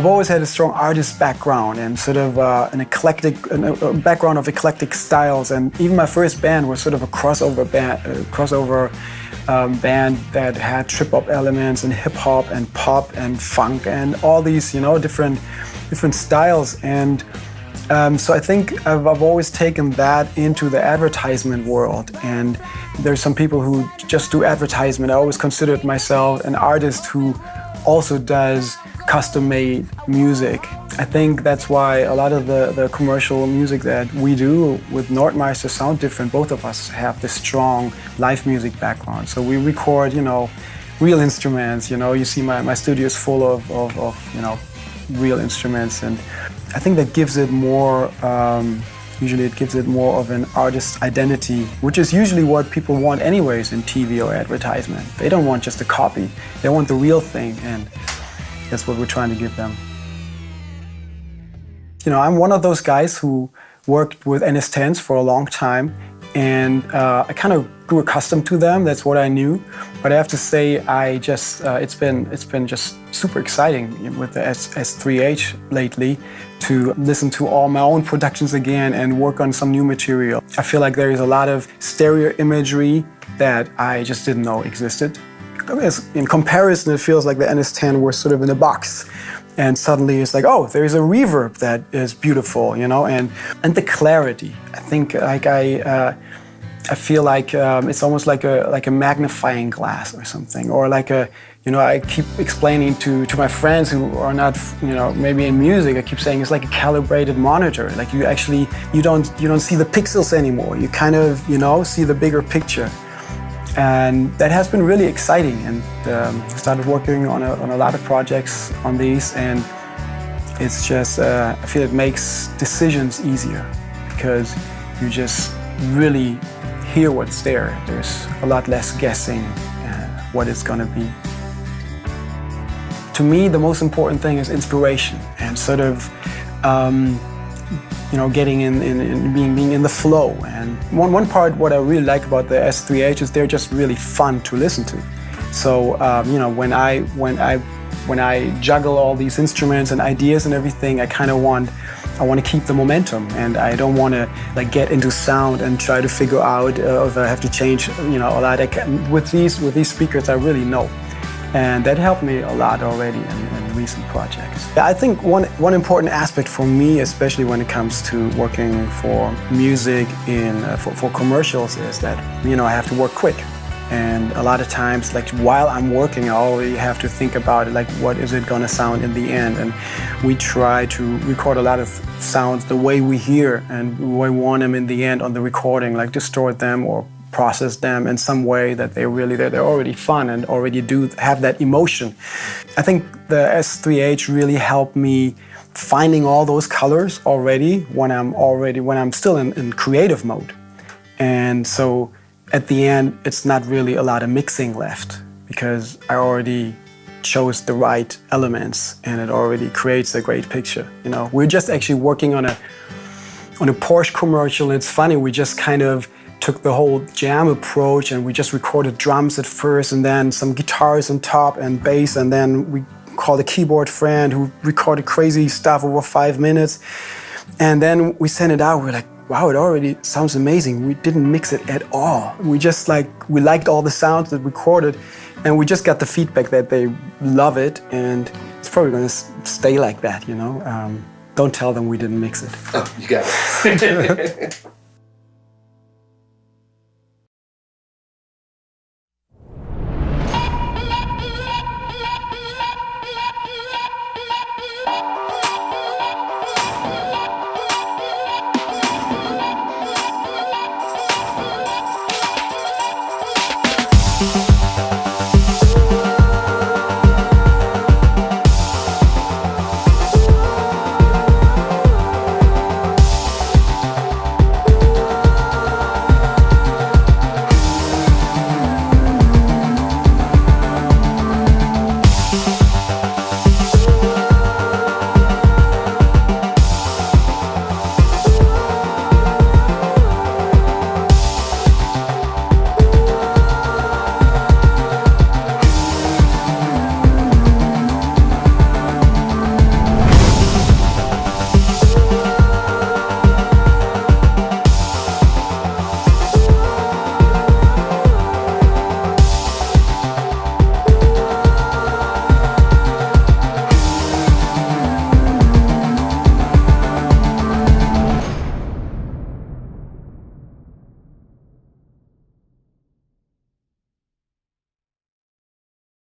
I've always had a strong artist background and sort of a background of eclectic styles. And even my first band was sort of a crossover band that had trip-hop elements and hip-hop and pop and funk and all these, different styles. And so I think I've always taken that into the advertisement world. And there's some people who just do advertisement. I always considered myself an artist who also does custom-made music. I think that's why a lot of the commercial music that we do with Nordmeister sound different. Both of us have this strong live music background. So we record, real instruments. You see my studio is full of real instruments, and I think that gives it more, usually it gives it more of an artist's identity, which is usually what people want anyways in TV or advertisement. They don't want just a copy, they want the real thing, and that's what we're trying to give them. I'm one of those guys who worked with NS10s for a long time, and I kind of grew accustomed to them. That's what I knew. But I have to say, it's been just super exciting with the S3H lately to listen to all my own productions again and work on some new material. I feel like there is a lot of stereo imagery that I just didn't know existed. In comparison, it feels like the NS10 was sort of in a box. And suddenly it's like, oh, there's a reverb that is beautiful, and the clarity. I think I feel like it's almost like a magnifying glass or something, or like I keep explaining to my friends who are not, maybe in music. I keep saying it's like a calibrated monitor. Like you don't see the pixels anymore. You kind of, see the bigger picture. And that has been really exciting, and I started working on a lot of projects on these, and it's just, I feel it makes decisions easier because you just really hear what's there. There's a lot less guessing what it's gonna be. To me, the most important thing is inspiration and sort of getting in being in the flow. And one part, what I really like about the S3H is they're just really fun to listen to. So when I juggle all these instruments and ideas and everything, I want to keep the momentum, and I don't want to get into sound and try to figure out if I have to change a lot. With these speakers, I really know. And that helped me a lot already in recent projects. I think one important aspect for me, especially when it comes to working for music for commercials, is that I have to work quick. And a lot of times, while I'm working, I already have to think about it, what is it gonna sound in the end? And we try to record a lot of sounds the way we hear, and we want them in the end on the recording, distort them or process them in some way that they're already fun and already do have that emotion. I think the S3H really helped me finding all those colors already when I'm still in creative mode. And so at the end, it's not really a lot of mixing left because I already chose the right elements and it already creates a great picture. We're just actually working on a Porsche commercial. It's funny, we just kind of took the whole jam approach, and we just recorded drums at first, and then some guitars on top and bass, and then we called a keyboard friend who recorded crazy stuff over 5 minutes, and then we sent it out. We're like, wow, it already sounds amazing. We didn't mix it at all. We just we liked all the sounds that we recorded, and we just got the feedback that they love it, and it's probably going to stay like that. Don't tell them we didn't mix it. Oh, you got it. Thank you.